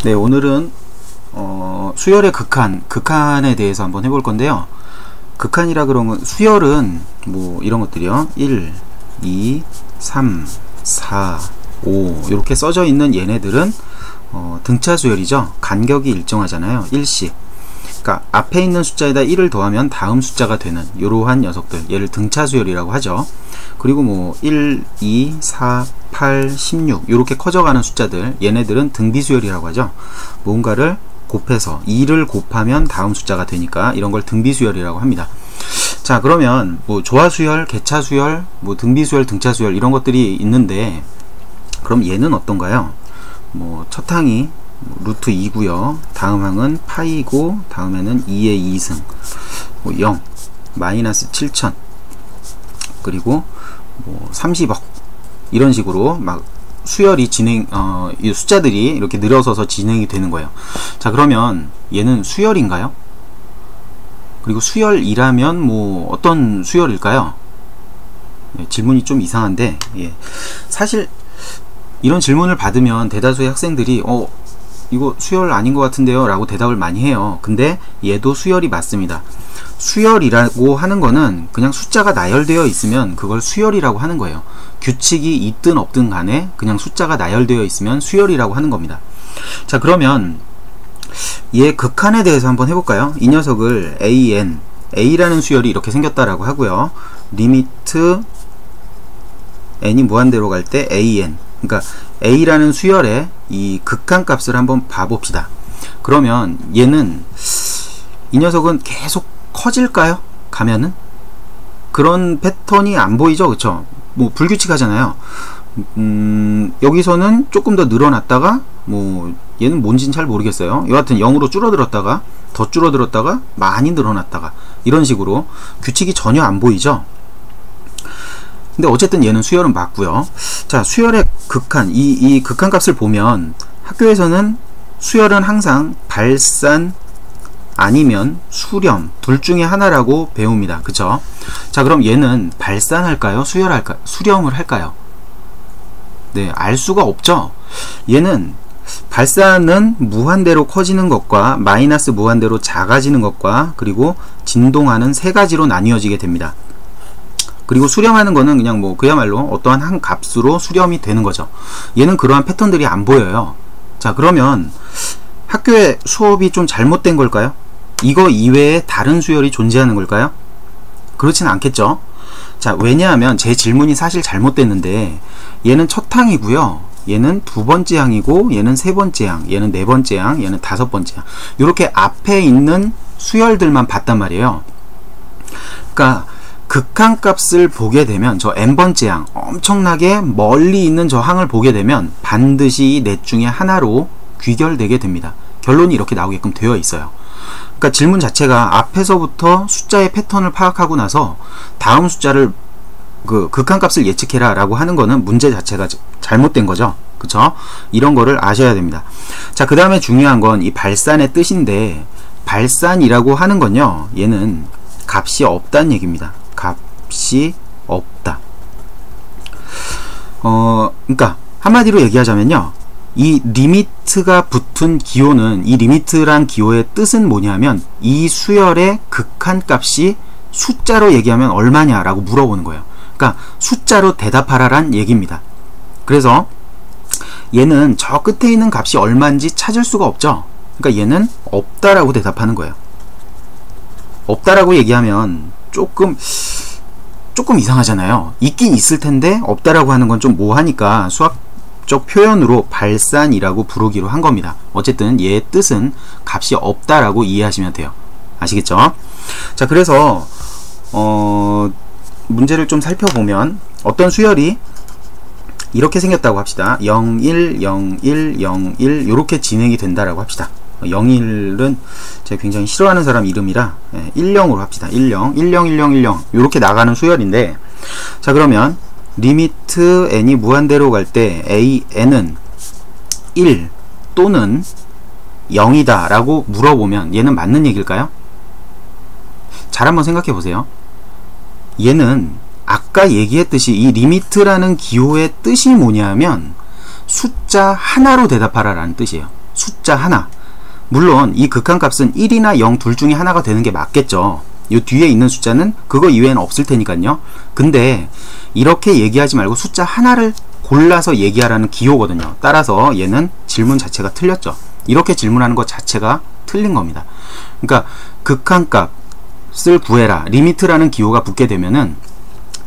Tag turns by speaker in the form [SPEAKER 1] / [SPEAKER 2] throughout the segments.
[SPEAKER 1] 네, 오늘은 수열의 극한에 대해서 한번 해볼 건데요. 극한이라 그러면 수열은 뭐 이런 것들이요. 1, 2, 3, 4, 5 이렇게 써져 있는 얘네들은 등차 수열이죠. 간격이 일정하잖아요. 1씩. 그러니까 앞에 있는 숫자에다 1을 더하면 다음 숫자가 되는 이러한 녀석들, 얘를 등차 수열이라고 하죠. 그리고 뭐 1, 2, 4, 8, 16 이렇게 커져가는 숫자들, 얘네들은 등비 수열이라고 하죠. 뭔가를 곱해서 2를 곱하면 다음 숫자가 되니까 이런 걸 등비 수열이라고 합니다. 자, 그러면 뭐 조화 수열, 개차 수열, 뭐 등비 수열, 등차 수열 이런 것들이 있는데, 그럼 얘는 어떤가요? 뭐 첫 항이 루트 2고요. 다음 항은 파이고, 다음에는 2의 2승, 뭐 0, 마이너스 7천, 그리고 뭐 30억 이런 식으로 막 수열이 이 숫자들이 이렇게 늘어서서 진행이 되는 거예요. 자, 그러면 얘는 수열인가요? 그리고 수열이라면 뭐 어떤 수열일까요? 네, 질문이 좀 이상한데, 예. 사실 이런 질문을 받으면 대다수의 학생들이 이거 수열 아닌 것 같은데요 라고 대답을 많이 해요. 근데 얘도 수열이 맞습니다. 수열이라고 하는 거는 그냥 숫자가 나열되어 있으면 그걸 수열이라고 하는 거예요. 규칙이 있든 없든 간에 그냥 숫자가 나열되어 있으면 수열이라고 하는 겁니다. 자, 그러면 얘 극한에 대해서 한번 해볼까요? 이 녀석을 A라는 수열이 이렇게 생겼다라고 하고요. 리미트 n이 무한대로 갈 때 AN, 그러니까 A라는 수열의 이 극한값을 한번 봐봅시다. 그러면 얘는, 이 녀석은 계속 커질까요? 가면은? 그런 패턴이 안 보이죠? 그쵸? 뭐 불규칙하잖아요. 여기서는 조금 더 늘어났다가, 뭐 얘는 뭔지는 잘 모르겠어요. 여하튼 0으로 줄어들었다가 더 줄어들었다가 많이 늘어났다가 이런 식으로 규칙이 전혀 안 보이죠? 근데 어쨌든 얘는 수열은 맞고요. 자, 수열의 극한, 이 극한값을 보면 학교에서는 수열은 항상 발산 아니면 수렴 둘 중에 하나라고 배웁니다. 그쵸? 자, 그럼 얘는 발산할까요? 수열할까요? 수렴을 할까요? 네, 알 수가 없죠. 얘는 발산은 무한대로 커지는 것과 마이너스 무한대로 작아지는 것과 그리고 진동하는 세 가지로 나뉘어지게 됩니다. 그리고 수렴하는 거는 그냥 뭐 그야말로 어떠한 한 값으로 수렴이 되는 거죠. 얘는 그러한 패턴들이 안 보여요. 자, 그러면 학교의 수업이 좀 잘못된 걸까요? 이거 이외에 다른 수열이 존재하는 걸까요? 그렇진 않겠죠. 자, 왜냐하면 제 질문이 사실 잘못됐는데, 얘는 첫 항이고요, 얘는 두 번째 항이고, 얘는 세 번째 항, 얘는 네 번째 항, 얘는 다섯 번째 항, 이렇게 앞에 있는 수열들만 봤단 말이에요. 그러니까 극한값을 보게 되면 저 n번째 항, 엄청나게 멀리 있는 저 항을 보게 되면 반드시 이 넷 중에 하나로 귀결되게 됩니다. 결론이 이렇게 나오게끔 되어 있어요. 그러니까 질문 자체가 앞에서부터 숫자의 패턴을 파악하고 나서 다음 숫자를 극한값을 예측해라 라고 하는 거는 문제 자체가 잘못된 거죠. 그쵸? 이런 거를 아셔야 됩니다. 자, 그 다음에 중요한 건 이 발산의 뜻인데, 발산이라고 하는 건요, 얘는 값이 없다는 얘기입니다. 값이 없다. 그러니까 한마디로 얘기하자면요, 이 리미트가 붙은 기호는, 이 리미트란 기호의 뜻은 뭐냐면 이 수열의 극한값이 숫자로 얘기하면 얼마냐 라고 물어보는 거예요. 그러니까 숫자로 대답하라 란 얘기입니다. 그래서 얘는 저 끝에 있는 값이 얼마인지 찾을 수가 없죠. 그러니까 얘는 없다라고 대답하는 거예요. 없다라고 얘기하면 조금 이상하잖아요. 있긴 있을 텐데 없다라고 하는 건 좀 모호하니까 수학적 표현으로 발산이라고 부르기로 한 겁니다. 어쨌든 얘의 뜻은 값이 없다라고 이해하시면 돼요. 아시겠죠? 자, 그래서 문제를 좀 살펴보면 어떤 수열이 이렇게 생겼다고 합시다. 0, 1, 0, 1, 0, 1 이렇게 진행이 된다라고 합시다. 01은 제가 굉장히 싫어하는 사람 이름이라 10으로 합시다. 10, 10, 10, 10 이렇게 나가는 수열인데, 자, 그러면 리미트 n이 무한대로 갈 때 n은 1 또는 0이다 라고 물어보면 얘는 맞는 얘기일까요? 잘 한번 생각해 보세요. 얘는 아까 얘기했듯이 이 리미트라는 기호의 뜻이 뭐냐면 숫자 하나로 대답하라 라는 뜻이에요. 숫자 하나. 물론 이 극한값은 1이나 0 둘 중에 하나가 되는 게 맞겠죠. 요 뒤에 있는 숫자는 그거 이외에는 없을 테니까요. 근데 이렇게 얘기하지 말고 숫자 하나를 골라서 얘기하라는 기호거든요. 따라서 얘는 질문 자체가 틀렸죠. 이렇게 질문하는 것 자체가 틀린 겁니다. 그러니까 극한값을 구해라, 리미트라는 기호가 붙게 되면은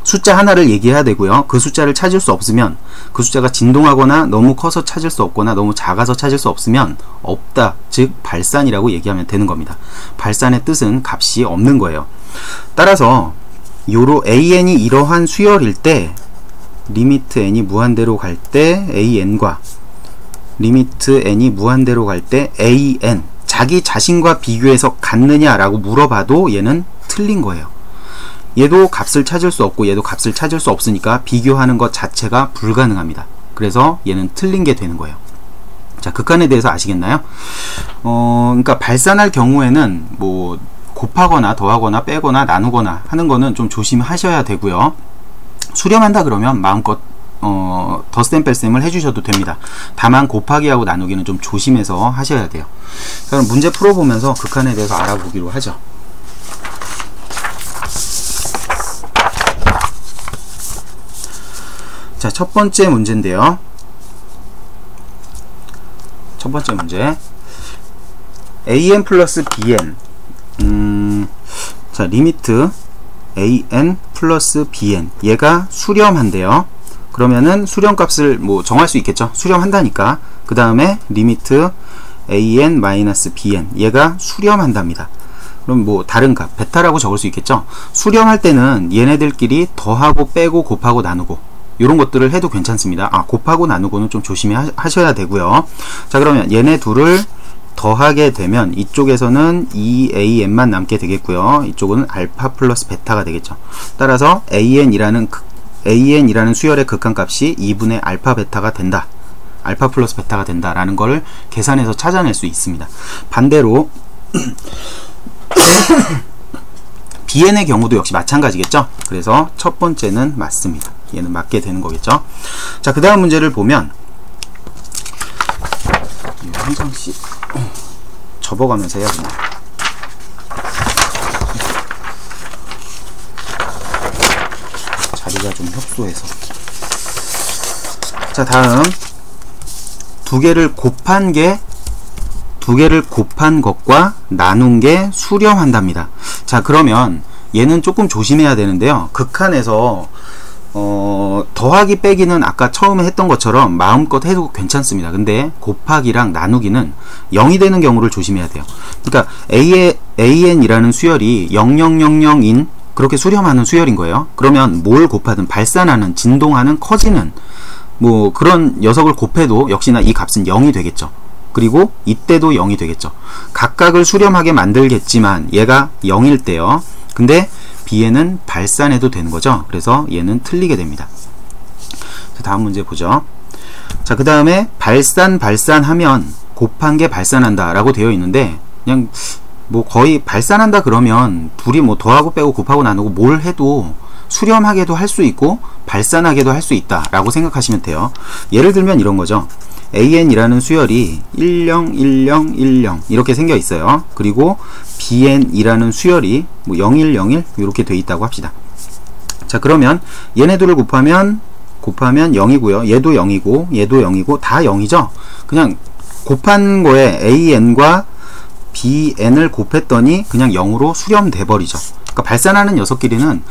[SPEAKER 1] 숫자 하나를 얘기해야 되고요. 그 숫자를 찾을 수 없으면, 그 숫자가 진동하거나 너무 커서 찾을 수 없거나 너무 작아서 찾을 수 없으면 없다, 즉 발산이라고 얘기하면 되는 겁니다. 발산의 뜻은 값이 없는 거예요. 따라서 요로 an이 이러한 수열일 때 리미트 n이 무한대로 갈 때 an과 리미트 n이 무한대로 갈 때 an, 자기 자신과 비교해서 같느냐라고 물어봐도 얘는 틀린 거예요. 얘도 값을 찾을 수 없고 얘도 값을 찾을 수 없으니까 비교하는 것 자체가 불가능합니다. 그래서 얘는 틀린 게 되는 거예요. 자, 극한에 대해서 아시겠나요? 그러니까 발산할 경우에는 뭐 곱하거나 더하거나 빼거나 나누거나 하는 거는 좀 조심하셔야 되고요. 수렴한다 그러면 마음껏 덧셈 뺄셈을 해주셔도 됩니다. 다만 곱하기하고 나누기는 좀 조심해서 하셔야 돼요. 자, 그럼 문제 풀어보면서 극한에 대해서 알아보기로 하죠. 자, 첫 번째 문제인데요. 첫 번째 문제. an 플러스 bn. 자, 리미트 an 플러스 bn. 얘가 수렴한대요. 그러면은 수렴값을 뭐 정할 수 있겠죠. 수렴한다니까. 그 다음에 리미트 an 마이너스 bn. 얘가 수렴한답니다. 그럼 뭐 다른 값, 베타라고 적을 수 있겠죠. 수렴할 때는 얘네들끼리 더하고 빼고 곱하고 나누고 이런 것들을 해도 괜찮습니다. 곱하고 나누고는 좀 조심하셔야 되고요. 자, 그러면 얘네 둘을 더하게 되면 이쪽에서는 2an만 남게 되겠고요. 이쪽은 알파 플러스 베타가 되겠죠. 따라서 an이라는 수열의 극한값이 2분의 알파 베타가 된다. 알파 플러스 베타가 된다라는 걸 계산해서 찾아낼 수 있습니다. 반대로 bn의 경우도 역시 마찬가지겠죠. 그래서 첫 번째는 맞습니다. 얘는 맞게 되는 거겠죠. 자, 그 다음 문제를 보면 한 장씩 접어가면서 해야 됩니다. 자리가 좀 협소해서. 자, 다음 두 개를 곱한 것과 나눈 게 수렴한답니다. 자, 그러면 얘는 조금 조심해야 되는데요. 극한에서 더하기 빼기는 아까 처음에 했던 것처럼 마음껏 해도 괜찮습니다. 근데 곱하기랑 나누기는 0이 되는 경우를 조심해야 돼요. 그러니까 an이라는 수열이 0000인 그렇게 수렴하는 수열인 거예요. 그러면 뭘 곱하든 발산하는, 진동하는, 커지는 뭐 그런 녀석을 곱해도 역시나 이 값은 0이 되겠죠. 그리고 이때도 0이 되겠죠. 각각을 수렴하게 만들겠지만 얘가 0일 때요. 근데 bn은 발산해도 되는 거죠. 그래서 얘는 틀리게 됩니다. 자, 다음 문제 보죠. 자, 그 다음에 발산하면 곱한 게 발산한다 라고 되어 있는데, 그냥 뭐 거의 발산한다 그러면 둘이 뭐 더하고 빼고 곱하고 나누고 뭘 해도 수렴하게도 할 수 있고 발산하게도 할 수 있다 라고 생각하시면 돼요. 예를 들면 이런 거죠. an이라는 수열이 101010 이렇게 생겨 있어요. 그리고 bn이라는 수열이 뭐 0101 이렇게 돼 있다고 합시다. 자, 그러면 얘네들을 곱하면 0이고요. 얘도 0이고 얘도 0이고 다 0이죠. 그냥 곱한 거에 an과 bn을 곱했더니 그냥 0으로 수렴돼 버리죠. 그러니까 발산하는 녀석끼리는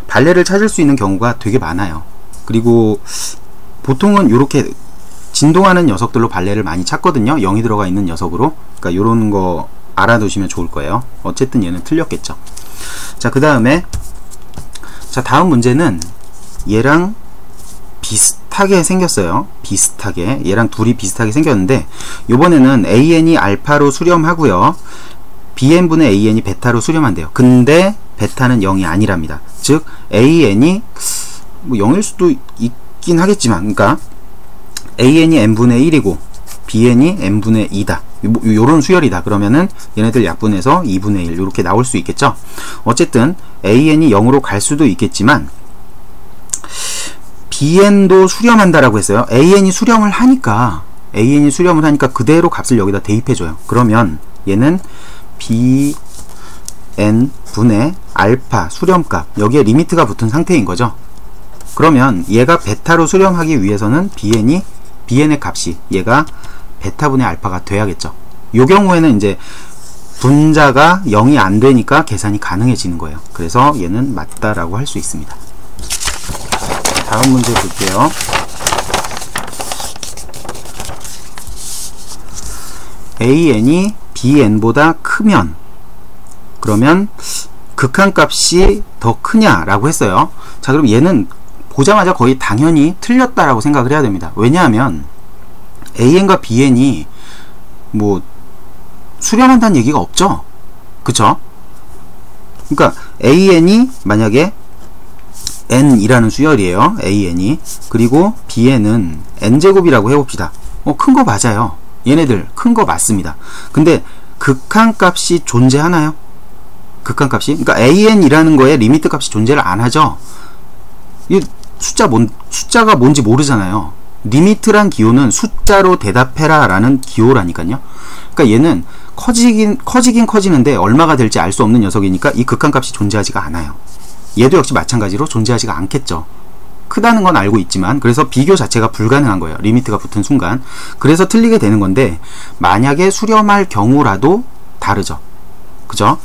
[SPEAKER 1] 발레를 찾을 수 있는 경우가 되게 많아요. 그리고 보통은 이렇게 진동하는 녀석들로 발레를 많이 찾거든요. 0이 들어가 있는 녀석으로. 그러니까 요런 거 알아두시면 좋을 거예요. 어쨌든 얘는 틀렸겠죠. 자, 그 다음에 자, 다음 문제는 얘랑 비슷하게 생겼어요. 비슷하게. 얘랑 둘이 비슷하게 생겼는데 요번에는 an이 알파로 수렴하고요. bn분의 an이 베타로 수렴한대요. 근데 베타는 0이 아니랍니다. 즉 an이 뭐 0일 수도 있긴 하겠지만, 그러니까 an이 n분의 1이고 bn이 n분의 2다. 요런 수열이다. 그러면은 얘네들 약분해서 2분의 1 이렇게 나올 수 있겠죠. 어쨌든 an이 0으로 갈 수도 있겠지만 bn도 수렴한다라고 했어요. an이 수렴을 하니까 an이 수렴을 하니까 그대로 값을 여기다 대입해줘요. 그러면 얘는 bn 분의 알파 수렴값, 여기에 리미트가 붙은 상태인 거죠. 그러면 얘가 베타로 수렴하기 위해서는 bn의 값이 얘가 베타분의 알파가 돼야겠죠. 요 경우에는 이제 분자가 0이 안 되니까 계산이 가능해지는 거예요. 그래서 얘는 맞다라고 할 수 있습니다. 다음 문제 볼게요. an이 bn보다 크면, 그러면 극한값이 더 크냐라고 했어요. 자, 그럼 얘는 보자마자 거의 당연히 틀렸다라고 생각을 해야 됩니다. 왜냐하면 an과 bn이 뭐 수렴한다는 얘기가 없죠. 그쵸? 그러니까 an이 만약에 n이라는 수열이에요. an이. 그리고 bn은 n제곱이라고 해봅시다. 큰 거 맞아요. 얘네들 큰 거 맞습니다. 근데 극한값이 존재하나요? 극한값이? 그러니까 an이라는 거에 리미트 값이 존재를 안 하죠. 이 숫자가 뭔지 모르잖아요. 리미트란 기호는 숫자로 대답해라 라는 기호라니까요. 그러니까 얘는 커지긴 커지는데 얼마가 될지 알 수 없는 녀석이니까 이 극한값이 존재하지가 않아요. 얘도 역시 마찬가지로 존재하지가 않겠죠. 크다는 건 알고 있지만, 그래서 비교 자체가 불가능한 거예요. 리미트가 붙은 순간. 그래서 틀리게 되는 건데, 만약에 수렴할 경우라도 다르죠. 그죠?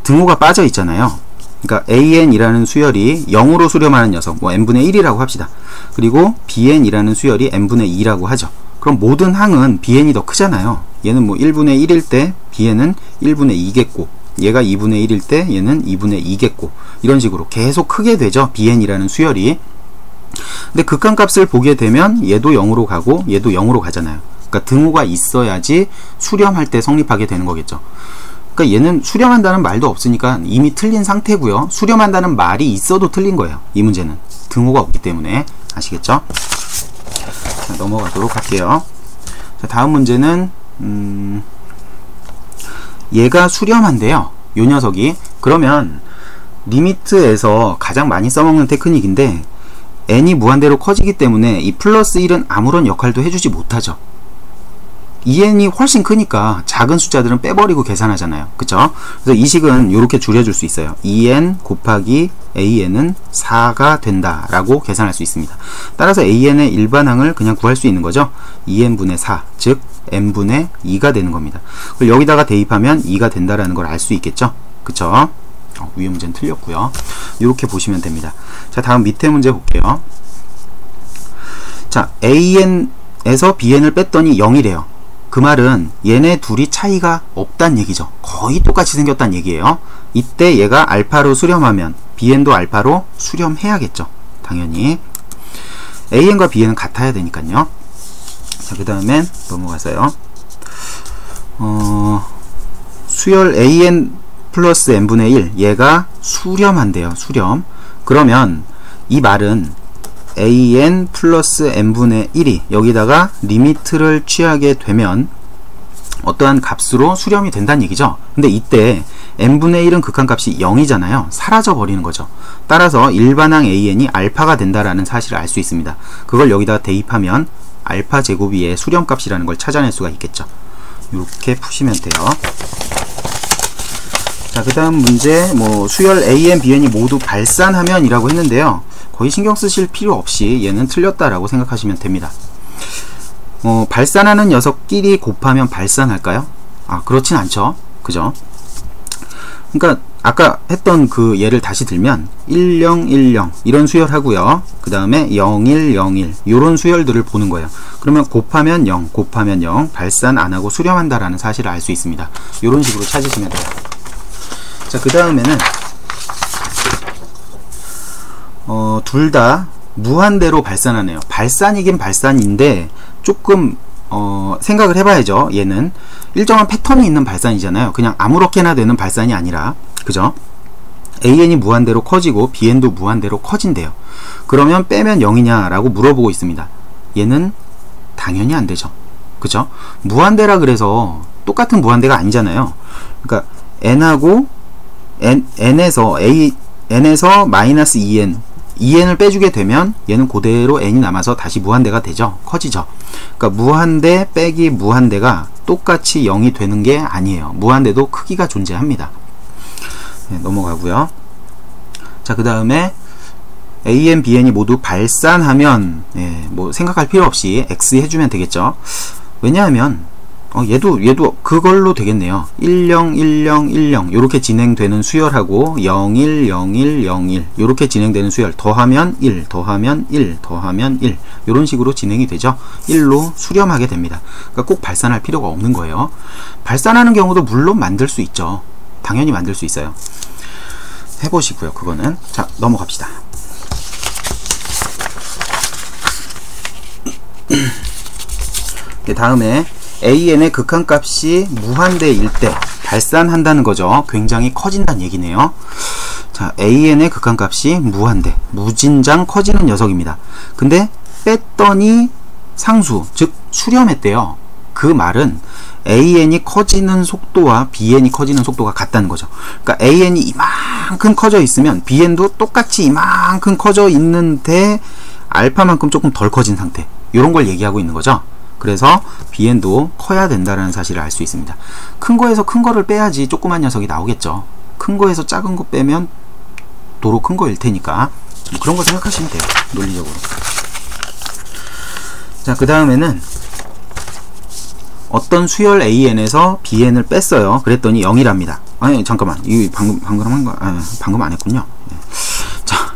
[SPEAKER 1] 등호가 빠져 있잖아요. 그러니까 an이라는 수열이 0으로 수렴하는 녀석, 뭐 n분의 1이라고 합시다. 그리고 bn이라는 수열이 n분의 2라고 하죠. 그럼 모든 항은 bn이 더 크잖아요. 얘는 뭐 1분의 1일 때 bn은 1분의 2겠고, 얘가 2분의 1일 때 얘는 2분의 2겠고, 이런 식으로 계속 크게 되죠. bn이라는 수열이. 근데 극한값을 보게 되면 얘도 0으로 가고 얘도 0으로 가잖아요. 그러니까 등호가 있어야지 수렴할 때 성립하게 되는 거겠죠. 그러니까 얘는 수렴한다는 말도 없으니까 이미 틀린 상태고요. 수렴한다는 말이 있어도 틀린 거예요. 이 문제는 등호가 없기 때문에. 아시겠죠? 자, 넘어가도록 할게요. 자, 다음 문제는 얘가 수렴한데요. 요 녀석이. 그러면 리미트에서 가장 많이 써먹는 테크닉인데, n이 무한대로 커지기 때문에 이 플러스 1은 아무런 역할도 해주지 못하죠. 2n이 훨씬 크니까 작은 숫자들은 빼버리고 계산하잖아요. 그쵸? 그래서 이 식은 이렇게 줄여줄 수 있어요. 2n 곱하기 an은 4가 된다 라고 계산할 수 있습니다. 따라서 an의 일반항을 그냥 구할 수 있는 거죠. 2n분의 4, 즉 n분의 2가 되는 겁니다. 그리고 여기다가 대입하면 2가 된다라는 걸 알 수 있겠죠. 그쵸? 위에 문제는 틀렸고요. 이렇게 보시면 됩니다. 자, 다음 밑에 문제 볼게요. 자, an에서 bn을 뺐더니 0이래요. 그 말은 얘네 둘이 차이가 없단 얘기죠. 거의 똑같이 생겼단 얘기예요. 이때 얘가 알파로 수렴하면 bn도 알파로 수렴해야겠죠. 당연히 an과 bn은 같아야 되니까요. 자, 그 다음엔 넘어가서요. 수열 an 플러스 n분의 1, 얘가 수렴한대요. 수렴. 그러면 이 말은 an 플러스 n분의 1이 여기다가 리미트를 취하게 되면 어떠한 값으로 수렴이 된다는 얘기죠. 근데 이때 n분의 1은 극한값이 0이잖아요. 사라져 버리는 거죠. 따라서 일반항 an이 알파가 된다라는 사실을 알 수 있습니다. 그걸 여기다가 대입하면 알파 제곱이 얘의 수렴값이라는 걸 찾아낼 수가 있겠죠. 이렇게 푸시면 돼요. 자, 그 다음 문제, 뭐 수열 an, bn이 모두 발산하면 이라고 했는데요. 거의 신경 쓰실 필요 없이 얘는 틀렸다라고 생각하시면 됩니다. 발산하는 녀석끼리 곱하면 발산할까요? 그렇진 않죠. 그죠? 그러니까 아까 했던 그 예를 다시 들면 1010 이런 수열 하고요. 그 다음에 0101 이런 수열들을 보는 거예요. 그러면 곱하면 0, 곱하면 0, 발산 안 하고 수렴한다라는 사실을 알 수 있습니다. 이런 식으로 찾으시면 돼요. 자, 그 다음에는 둘 다 무한대로 발산하네요. 발산이긴 발산인데 조금 생각을 해봐야죠. 얘는 일정한 패턴이 있는 발산이잖아요. 그냥 아무렇게나 되는 발산이 아니라. 그죠? an이 무한대로 커지고 bn도 무한대로 커진대요. 그러면 빼면 0이냐 라고 물어보고 있습니다. 얘는 당연히 안 되죠. 그죠? 무한대라 그래서 똑같은 무한대가 아니잖아요. 그러니까 n하고 n에서 마이너스 2n 2n을 빼주게 되면 얘는 그대로 n이 남아서 다시 무한대가 되죠. 커지죠. 그러니까 무한대 빼기 무한대가 똑같이 0이 되는 게 아니에요. 무한대도 크기가 존재합니다. 네, 넘어가고요. 자, 그 다음에 an, bn이 모두 발산하면 뭐 생각할 필요 없이 x 해주면 되겠죠. 왜냐하면 얘도 그걸로 되겠네요. 10, 10, 10 요렇게 진행되는 수열하고 01, 01, 01 요렇게 진행되는 수열 더하면 1, 더하면 1, 더하면 1 요런 식으로 진행이 되죠. 1로 수렴하게 됩니다. 그러니까 꼭 발산할 필요가 없는 거예요. 발산하는 경우도 물론 만들 수 있죠. 당연히 만들 수 있어요. 해보시고요. 그거는. 자, 넘어갑시다. 다음에 an의 극한값이 무한대일 때 발산한다는 거죠. 굉장히 커진다는 얘기네요. 자, an의 극한값이 무한대, 무진장 커지는 녀석입니다. 근데 뺐더니 상수, 즉 수렴했대요. 그 말은 an이 커지는 속도와 bn이 커지는 속도가 같다는 거죠. 그러니까 an이 이만큼 커져 있으면 bn도 똑같이 이만큼 커져 있는데 알파만큼 조금 덜 커진 상태, 이런 걸 얘기하고 있는 거죠. 그래서 bn도 커야 된다는 사실을 알 수 있습니다. 큰 거에서 큰 거를 빼야지 조그만 녀석이 나오겠죠. 큰 거에서 작은 거 빼면 도로 큰 거일 테니까 뭐 그런 거 생각하시면 돼요. 논리적으로. 자, 그 다음에는 어떤 수열 an에서 bn을 뺐어요. 그랬더니 0이랍니다. 아니, 잠깐만, 이 방금 한 거, 방금 안 했군요. 자,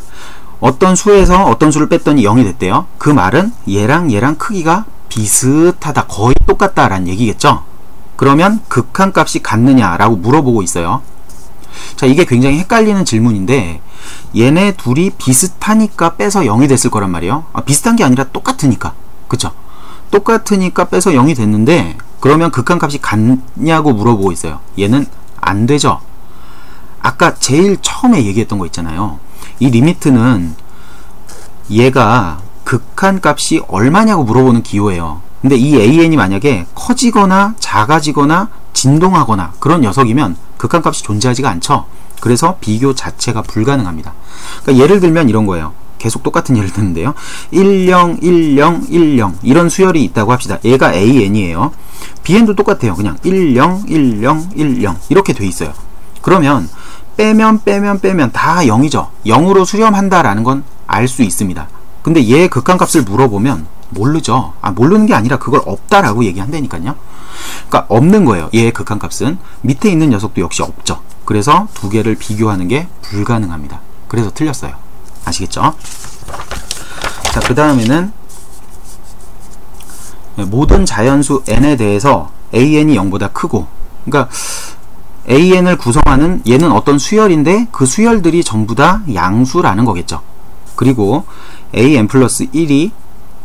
[SPEAKER 1] 어떤 수에서 어떤 수를 뺐더니 0이 됐대요. 그 말은 얘랑 얘랑 크기가 비슷하다, 거의 똑같다 라는 얘기겠죠. 그러면 극한값이 같느냐 라고 물어보고 있어요. 자, 이게 굉장히 헷갈리는 질문인데 얘네 둘이 비슷하니까 빼서 0이 됐을 거란 말이에요. 비슷한 게 아니라 똑같으니까, 그쵸? 똑같으니까 빼서 0이 됐는데 그러면 극한값이 같냐고 물어보고 있어요. 얘는 안 되죠. 아까 제일 처음에 얘기했던 거 있잖아요. 이 리미트는 얘가 극한값이 얼마냐고 물어보는 기호예요. 근데 이 an이 만약에 커지거나 작아지거나 진동하거나 그런 녀석이면 극한값이 존재하지가 않죠. 그래서 비교 자체가 불가능합니다. 그러니까 예를 들면 이런 거예요. 계속 똑같은 예를 드는데요. 10, 10, 10 이런 수열이 있다고 합시다. 얘가 an이에요. bn도 똑같아요. 그냥 10, 10, 10 이렇게 돼 있어요. 그러면 빼면 다 0이죠. 0으로 수렴한다라는 건 알 수 있습니다. 근데 얘의 극한값을 물어보면 모르죠. 모르는 게 아니라 그걸 없다라고 얘기한다니까요. 그러니까 없는 거예요. 얘의 극한값은. 밑에 있는 녀석도 역시 없죠. 그래서 두 개를 비교하는 게 불가능합니다. 그래서 틀렸어요. 아시겠죠? 자, 그 다음에는 모든 자연수 n에 대해서 an이 0보다 크고, 그러니까 an을 구성하는 얘는 어떤 수열인데 그 수열들이 전부 다 양수라는 거겠죠. 그리고 an 플러스 1이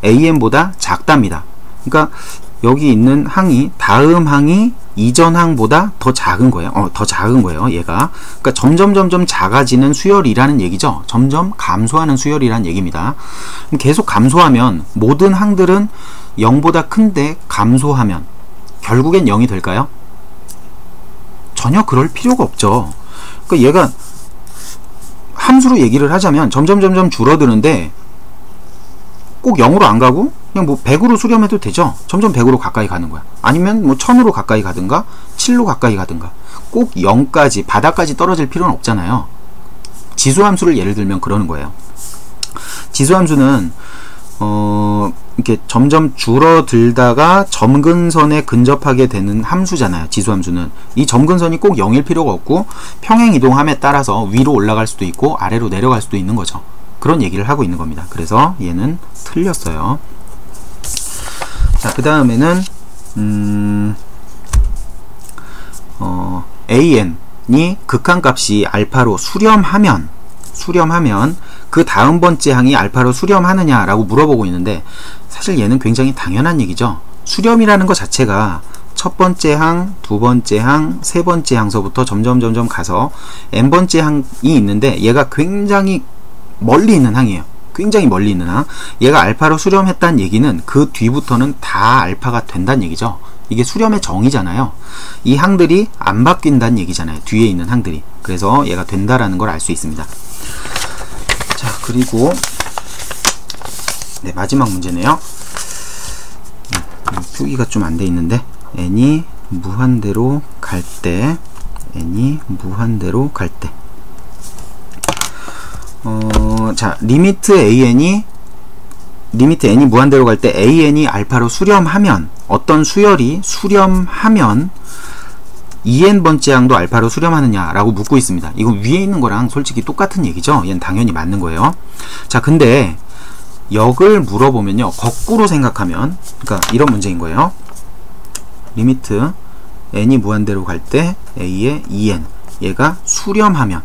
[SPEAKER 1] an보다 작답니다. 그러니까 여기 있는 항이, 다음 항이 이전 항보다 더 작은 거예요. 더 작은 거예요, 얘가. 그러니까 점점 작아지는 수열이라는 얘기죠. 점점 감소하는 수열이라는 얘기입니다. 계속 감소하면 모든 항들은 0보다 큰데 감소하면 결국엔 0이 될까요? 전혀 그럴 필요가 없죠. 그러니까 얘가 함수로 얘기를 하자면 점점 줄어드는데 꼭 0으로 안 가고 그냥 뭐 100으로 수렴해도 되죠. 점점 100으로 가까이 가는 거야. 아니면 뭐 1000으로 가까이 가든가 7로 가까이 가든가 꼭 0까지 바닥까지 떨어질 필요는 없잖아요. 지수함수를 예를 들면 그러는 거예요. 지수함수는 이렇게 점점 줄어들다가 점근선에 근접하게 되는 함수잖아요. 지수함수는 이 점근선이 꼭 0일 필요가 없고 평행 이동함에 따라서 위로 올라갈 수도 있고 아래로 내려갈 수도 있는 거죠. 그런 얘기를 하고 있는 겁니다. 그래서 얘는 틀렸어요. 자, 그 다음에는 an이 극한값이 알파로 수렴하면 그 다음 번째 항이 알파로 수렴하느냐 라고 물어보고 있는데 사실 얘는 굉장히 당연한 얘기죠. 수렴이라는 것 자체가 첫 번째 항, 두 번째 항, 세 번째 항서부터 점점 가서 n번째 항이 있는데 얘가 굉장히 멀리 있는 항이에요. 굉장히 멀리 있는 항. 얘가 알파로 수렴했다는 얘기는 그 뒤부터는 다 알파가 된다는 얘기죠. 이게 수렴의 정의잖아요. 이 항들이 안 바뀐다는 얘기잖아요. 뒤에 있는 항들이. 그래서 얘가 된다라는 걸 알 수 있습니다. 자, 그리고 네, 마지막 문제네요. 표기가 좀 안 돼 있는데, n이 무한대로 갈 때, n이 무한대로 갈 때, 자, 리미트 n이 무한대로 갈 때 an이 알파로 수렴하면, 어떤 수열이 수렴하면 2n번째 항도 알파로 수렴하느냐 라고 묻고 있습니다. 이거 위에 있는 거랑 솔직히 똑같은 얘기죠. 얘는 당연히 맞는 거예요. 자, 근데 역을 물어보면요, 거꾸로 생각하면, 그러니까 이런 문제인 거예요. 리미트 n이 무한대로 갈 때 a의 2n, 얘가 수렴하면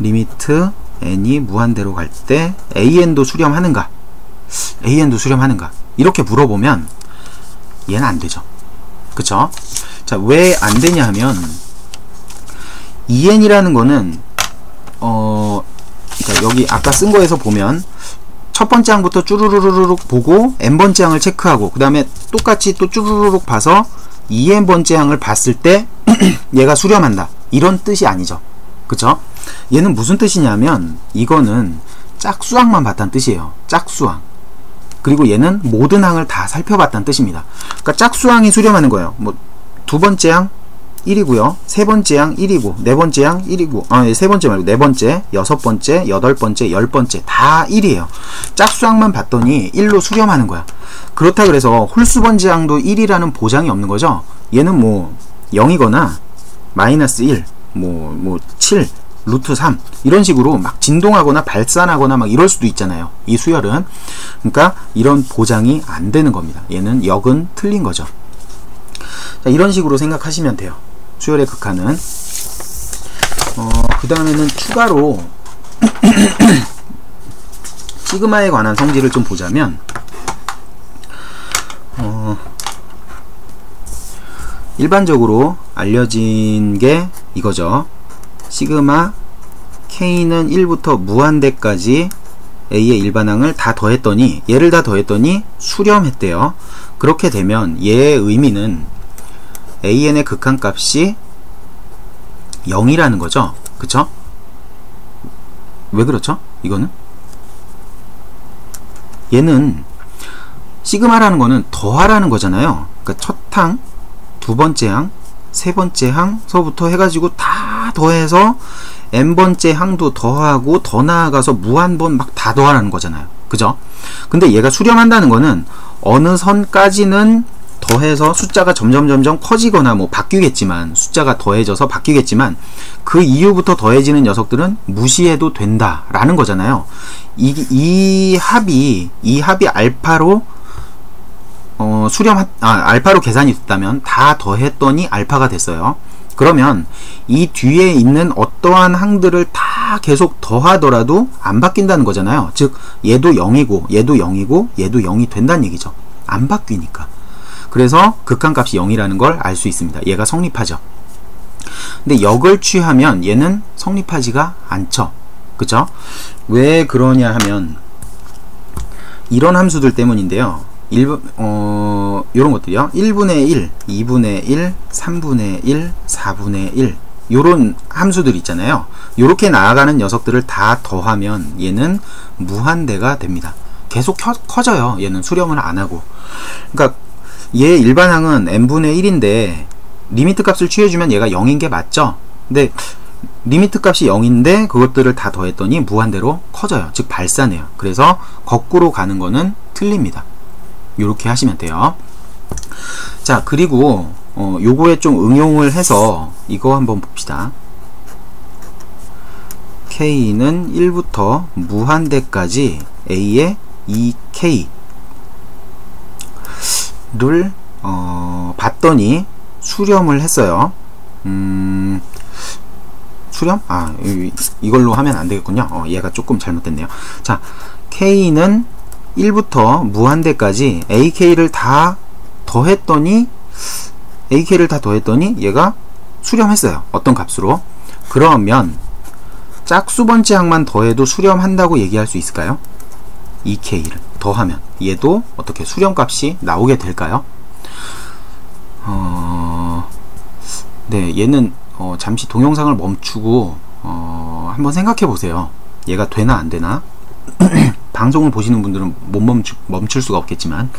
[SPEAKER 1] 리미트 n이 무한대로 갈 때 an도 수렴하는가 이렇게 물어보면 얘는 안 되죠. 그쵸? 자, 왜 안 되냐 하면 2n이라는 거는 그러니까 여기 아까 쓴 거에서 보면 첫 번째 항부터 쭈루루루룩 보고 n번째 항을 체크하고 그 다음에 똑같이 또 쭈루루룩 봐서 2n번째 항을 봤을 때 얘가 수렴한다, 이런 뜻이 아니죠. 그쵸? 얘는 무슨 뜻이냐면 이거는 짝수항만 봤다는 뜻이에요. 짝수항. 그리고 얘는 모든 항을 다 살펴봤다는 뜻입니다. 그러니까 짝수항이 수렴하는 거예요. 뭐 두 번째 항 1이고요. 세 번째 항 1이고, 네 번째 항 1이고, 세 번째 말고 네 번째, 여섯 번째, 여덟 번째, 열 번째 다 1이에요. 짝수항만 봤더니 1로 수렴하는 거야. 그렇다 그래서 홀수번째 항도 1이라는 보장이 없는 거죠. 얘는 뭐 0이거나 마이너스 1, 뭐 7, 루트 3 이런 식으로 막 진동하거나 발산하거나 막 이럴 수도 있잖아요, 이 수열은. 그러니까 이런 보장이 안 되는 겁니다. 얘는 역은 틀린 거죠. 자, 이런 식으로 생각하시면 돼요, 수열의 극한은. 그 다음에는 추가로 시그마에 관한 성질을 좀 보자면, 일반적으로 알려진 게 이거죠. 시그마 k는 1부터 무한대까지 a의 일반항을 다 더했더니, 얘를 다 더했더니 수렴했대요. 그렇게 되면 얘의 의미는 an의 극한값이 0이라는 거죠. 그쵸? 왜 그렇죠? 이거는 얘는 시그마라는 거는 더하라는 거잖아요. 그러니까 첫 항, 두 번째 항, 세 번째 항서부터 해가지고 다 더해서 n번째 항도 더하고 더 나아가서 무한번 막 다 더하라는 거잖아요. 그죠? 근데 얘가 수렴한다는 거는 어느 선까지는 더해서 숫자가 점점 커지거나 뭐 바뀌겠지만, 숫자가 더해져서 바뀌겠지만 그 이후부터 더해지는 녀석들은 무시해도 된다 라는 거잖아요. 이 합이 알파로 알파로 계산이 됐다면 다 더했더니 알파가 됐어요. 그러면 이 뒤에 있는 어떠한 항들을 다 계속 더하더라도 안 바뀐다는 거잖아요. 즉 얘도 0이고 얘도 0이고 얘도 0이 된다는 얘기죠. 안 바뀌니까. 그래서 극한값이 0이라는 걸 알 수 있습니다. 얘가 성립하죠. 근데 역을 취하면 얘는 성립하지가 않죠. 그쵸? 왜 그러냐 하면 이런 함수들 때문인데요. 요런 것들이요. 1분의 1, 2분의 1, 3분의 1, 4분의 1 요런 함수들 있잖아요. 요렇게 나아가는 녀석들을 다 더하면 얘는 무한대가 됩니다. 계속 커져요. 얘는 수렴을 안하고. 그러니까 얘 일반항은 n분의 1인데 리미트 값을 취해주면 얘가 0인게 맞죠? 근데 리미트 값이 0인데 그것들을 다 더했더니 무한대로 커져요. 즉 발산해요. 그래서 거꾸로 가는 거는 틀립니다. 요렇게 하시면 돼요. 자, 그리고 요거에 좀 응용을 해서 이거 한번 봅시다. k는 1부터 무한대까지 a의 2k 를 봤더니 수렴을 했어요. 수렴? 이걸로 하면 안 되겠군요. 얘가 조금 잘못됐네요. 자, k는 1부터 무한대까지 ak를 다 더했더니 얘가 수렴했어요. 어떤 값으로? 그러면 짝수번째 항만 더해도 수렴한다고 얘기할 수 있을까요? 2k를 더하면 얘도 어떻게 수렴값이 나오게 될까요? 네, 얘는 잠시 동영상을 멈추고 한번 생각해 보세요. 얘가 되나 안 되나? 방송을 보시는 분들은 못 멈출 수가 없겠지만,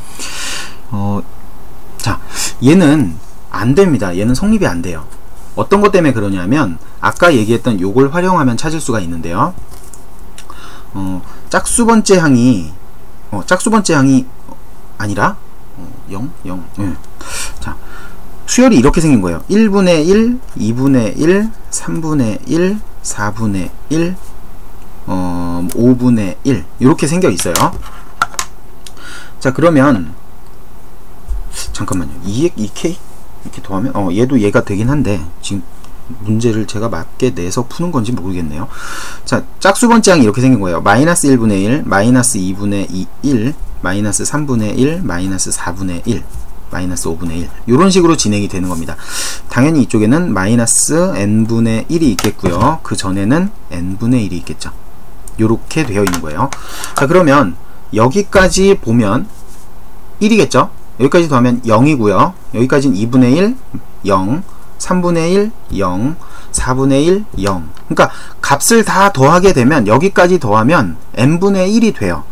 [SPEAKER 1] 자, 얘는 안 됩니다. 얘는 성립이 안 돼요. 어떤 것 때문에 그러냐면, 아까 얘기했던 요걸 활용하면 찾을 수가 있는데요. 짝수번째 항이 아니라 0? 예. 자, 수열이 이렇게 생긴 거예요. 1분의 1, 2분의 1, 3분의 1, 4분의 1, 5분의 1 이렇게 생겨 있어요. 자, 그러면 잠깐만요. 2K 이렇게 더하면 얘도 얘가 되긴 한데 지금 문제를 제가 맞게 내서 푸는 건지 모르겠네요. 자, 짝수번째 항이 이렇게 생긴 거예요. 마이너스 1분의 1, 마이너스 2분의 1, 마이너스 3분의 1, 마이너스 4분의 1, 마이너스 5분의 1 이런 식으로 진행이 되는 겁니다. 당연히 이쪽에는 마이너스 n분의 1이 있겠고요. 그 전에는 n분의 1이 있겠죠. 이렇게 되어 있는 거예요. 자, 그러면 여기까지 보면 1이겠죠. 여기까지 더하면 0이고요. 여기까지는 2분의 1, 0, 3분의 1, 0, 4분의 1, 0. 그러니까 값을 다 더하게 되면 여기까지 더하면 n분의 1이 돼요.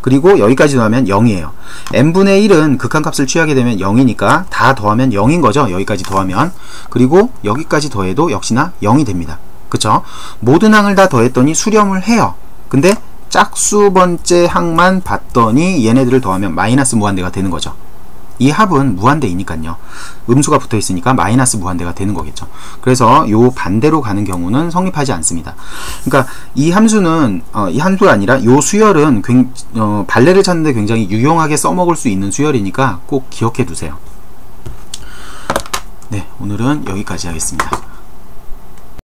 [SPEAKER 1] 그리고 여기까지 더하면 0이에요. n분의 1은 극한값을 취하게 되면 0이니까 다 더하면 0인 거죠. 여기까지 더하면. 그리고 여기까지 더해도 역시나 0이 됩니다. 그쵸? 모든 항을 다 더했더니 수렴을 해요. 근데 짝수번째 항만 봤더니 얘네들을 더하면 마이너스 무한대가 되는 거죠. 이 합은 무한대이니까요. 음수가 붙어 있으니까 마이너스 무한대가 되는 거겠죠. 그래서 요 반대로 가는 경우는 성립하지 않습니다. 그러니까 이 함수는 이 함수가 아니라 요 수열은 발레를 찾는데 굉장히 유용하게 써먹을 수 있는 수열이니까 꼭 기억해 두세요. 네, 오늘은 여기까지 하겠습니다.